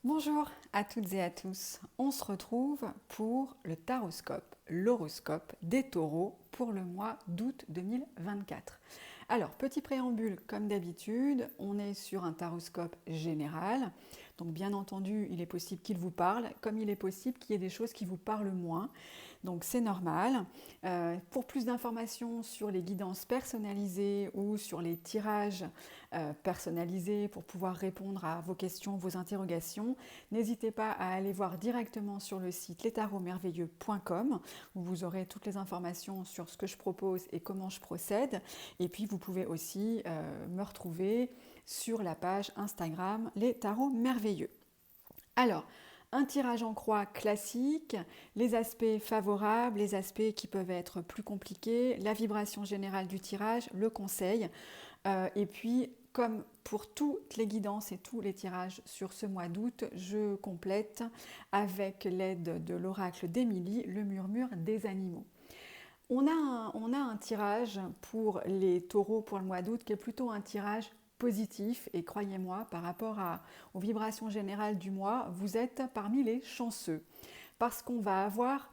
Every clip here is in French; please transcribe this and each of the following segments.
Bonjour à toutes et à tous, on se retrouve pour le taroscope, l'horoscope des taureaux pour le mois d'août 2024. Alors, petit préambule, comme d'habitude, on est sur un taroscope général, donc bien entendu, il est possible qu'il vous parle, comme il est possible qu'il y ait des choses qui vous parlent moins, donc c'est normal. Pour plus d'informations sur les guidances personnalisées ou sur les tirages personnalisés pour pouvoir répondre à vos questions, vos interrogations, n'hésitez pas à aller voir directement sur le site lestarotmerveilleux.com où vous aurez toutes les informations sur ce que je propose et comment je procède. Et puis vous pouvez aussi me retrouver sur la page Instagram Les Tarots Merveilleux. Alors, un tirage en croix classique, les aspects favorables, les aspects qui peuvent être plus compliqués, la vibration générale du tirage, le conseil, et puis comme pour toutes les guidances et tous les tirages sur ce mois d'août, je complète avec l'aide de l'oracle d'Émilie, le murmure des animaux. On a un tirage pour les taureaux pour le mois d'août qui est plutôt un tirage positif et croyez-moi, par rapport aux vibrations générales du mois, vous êtes parmi les chanceux parce qu'on va avoir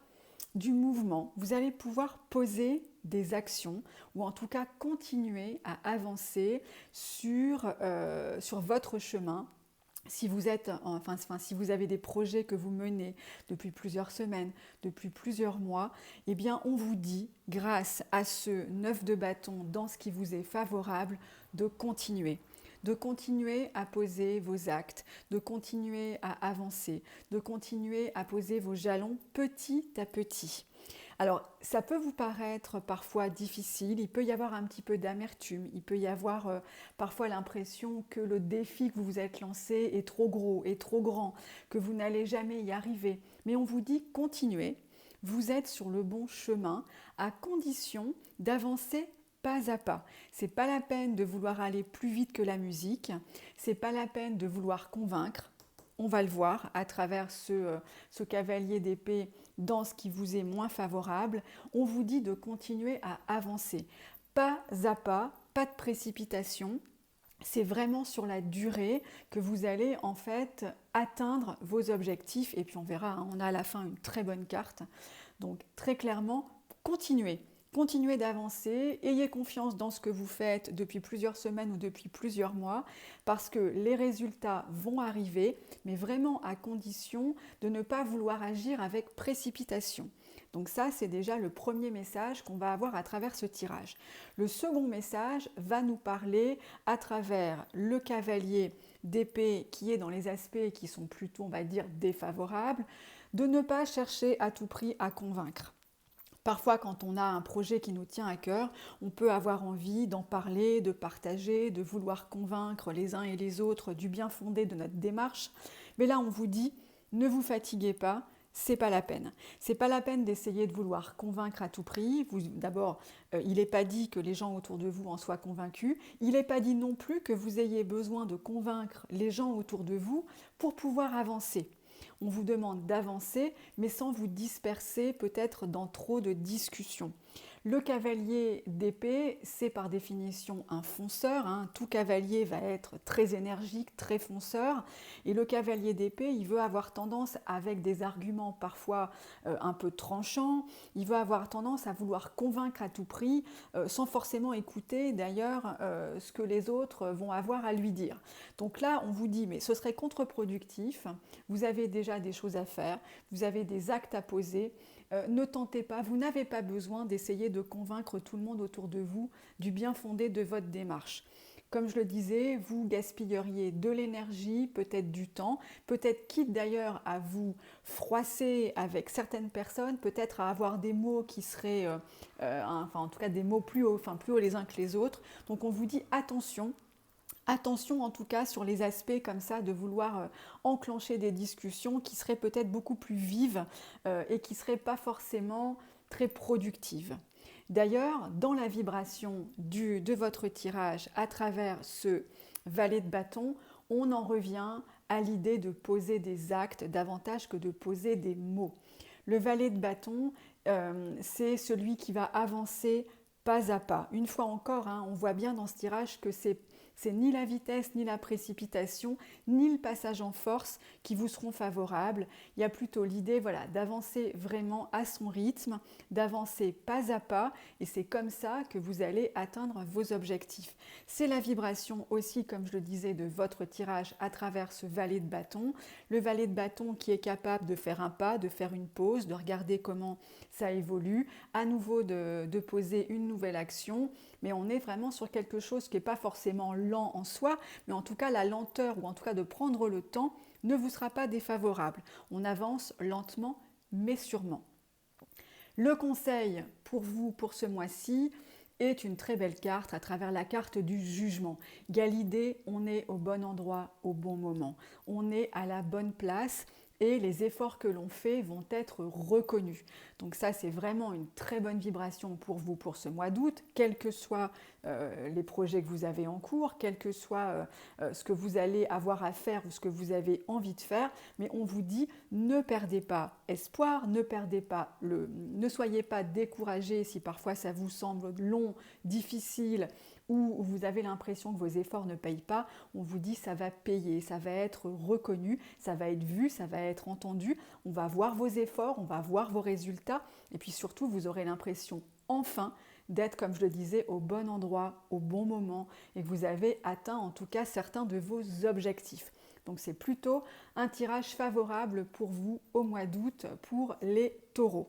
du mouvement, vous allez pouvoir poser des actions ou en tout cas continuer à avancer sur votre chemin si vous êtes, si vous avez des projets que vous menez depuis plusieurs semaines, depuis plusieurs mois, eh bien on vous dit, grâce à ce 9 de bâton dans ce qui vous est favorable, de continuer à poser vos actes, de continuer à avancer, de continuer à poser vos jalons petit à petit. Alors, ça peut vous paraître parfois difficile, il peut y avoir un petit peu d'amertume, il peut y avoir parfois l'impression que le défi que vous vous êtes lancé est trop gros, est trop grand, que vous n'allez jamais y arriver. Mais on vous dit continuez, vous êtes sur le bon chemin à condition d'avancer pas à pas. C'est pas la peine de vouloir aller plus vite que la musique, c'est pas la peine de vouloir convaincre. On va le voir à travers ce cavalier d'épée dans ce qui vous est moins favorable. On vous dit de continuer à avancer. Pas à pas, pas de précipitation. C'est vraiment sur la durée que vous allez en fait atteindre vos objectifs. Et puis on verra, hein, on a à la fin une très bonne carte. Donc très clairement, continuez. Continuez d'avancer, ayez confiance dans ce que vous faites depuis plusieurs semaines ou depuis plusieurs mois, parce que les résultats vont arriver, mais vraiment à condition de ne pas vouloir agir avec précipitation. Donc ça, c'est déjà le premier message qu'on va avoir à travers ce tirage. Le second message va nous parler à travers le cavalier d'épée qui est dans les aspects qui sont plutôt, on va dire, défavorables, de ne pas chercher à tout prix à convaincre. Parfois, quand on a un projet qui nous tient à cœur, on peut avoir envie d'en parler, de partager, de vouloir convaincre les uns et les autres du bien fondé de notre démarche. Mais là, on vous dit, ne vous fatiguez pas, c'est pas la peine. C'est pas la peine d'essayer de vouloir convaincre à tout prix. D'abord, il n'est pas dit que les gens autour de vous en soient convaincus. Il n'est pas dit non plus que vous ayez besoin de convaincre les gens autour de vous pour pouvoir avancer. On vous demande d'avancer, mais sans vous disperser peut-être dans trop de discussions. Le cavalier d'épée, c'est par définition un fonceur. Hein. Tout cavalier va être très énergique, très fonceur. Et le cavalier d'épée, il veut avoir tendance, avec des arguments parfois un peu tranchants, il veut avoir tendance à vouloir convaincre à tout prix, sans forcément écouter d'ailleurs ce que les autres vont avoir à lui dire. Donc là, on vous dit, mais ce serait contre-productif, vous avez déjà des choses à faire, vous avez des actes à poser, ne tentez pas, vous n'avez pas besoin d'essayer de convaincre tout le monde autour de vous du bien fondé de votre démarche. Comme je le disais, vous gaspilleriez de l'énergie, peut-être du temps, peut-être quitte d'ailleurs à vous froisser avec certaines personnes, peut-être à avoir des mots qui seraient, en tout cas des mots plus hauts les uns que les autres. Donc on vous dit attention. Attention en tout cas sur les aspects comme ça de vouloir enclencher des discussions qui seraient peut-être beaucoup plus vives et qui ne seraient pas forcément très productives. D'ailleurs, dans la vibration de votre tirage à travers ce valet de bâton, on en revient à l'idée de poser des actes davantage que de poser des mots. Le valet de bâton, c'est celui qui va avancer pas à pas. Une fois encore, hein, on voit bien dans ce tirage que c'est C'est ni la vitesse, ni la précipitation, ni le passage en force qui vous seront favorables. Il y a plutôt l'idée d'avancer vraiment à son rythme, d'avancer pas à pas, et c'est comme ça que vous allez atteindre vos objectifs. C'est la vibration aussi, comme je le disais, de votre tirage à travers ce valet de bâton. Le valet de bâton qui est capable de faire un pas, de faire une pause, de regarder comment ça évolue, à nouveau de poser une nouvelle action, mais on est vraiment sur quelque chose qui n'est pas forcément lent en soi, mais en tout cas la lenteur, ou en tout cas de prendre le temps, ne vous sera pas défavorable. On avance lentement mais sûrement. Le conseil pour vous pour ce mois-ci est une très belle carte à travers la carte du jugement. Galidé, on est au bon endroit au bon moment, on est à la bonne place et les efforts que l'on fait vont être reconnus. Donc ça, c'est vraiment une très bonne vibration pour vous pour ce mois d'août, quels que soient les projets que vous avez en cours, quel que soit ce que vous allez avoir à faire ou ce que vous avez envie de faire. Mais on vous dit, ne perdez pas espoir, ne soyez pas découragés si parfois ça vous semble long, difficile, ou vous avez l'impression que vos efforts ne payent pas. On vous dit ça va payer, ça va être reconnu, ça va être vu, ça va être entendu, on va voir vos efforts, on va voir vos résultats, et puis surtout vous aurez l'impression enfin d'être, comme je le disais, au bon endroit, au bon moment, et que vous avez atteint en tout cas certains de vos objectifs. Donc c'est plutôt un tirage favorable pour vous au mois d'août pour les taureaux.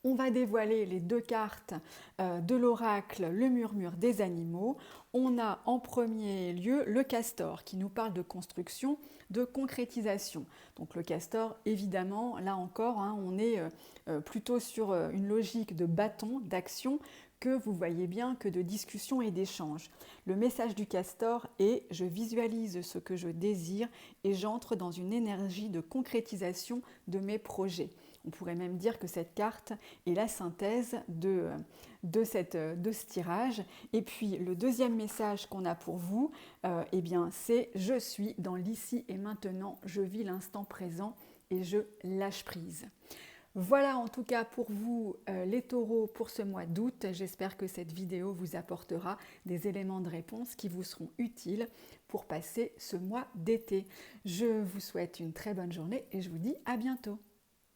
On va dévoiler les deux cartes de l'oracle, le murmure des animaux. On a en premier lieu le castor qui nous parle de construction, de concrétisation. Donc le castor, évidemment, là encore, on est plutôt sur une logique de bâton, d'action, que vous voyez bien que de discussion et d'échange. Le message du castor est « je visualise ce que je désire et j'entre dans une énergie de concrétisation de mes projets ». On pourrait même dire que cette carte est la synthèse de ce tirage. Et puis le deuxième message qu'on a pour vous, c'est « je suis dans l'ici et maintenant, je vis l'instant présent et je lâche prise ». Voilà en tout cas pour vous les taureaux pour ce mois d'août. J'espère que cette vidéo vous apportera des éléments de réponse qui vous seront utiles pour passer ce mois d'été. Je vous souhaite une très bonne journée et je vous dis à bientôt.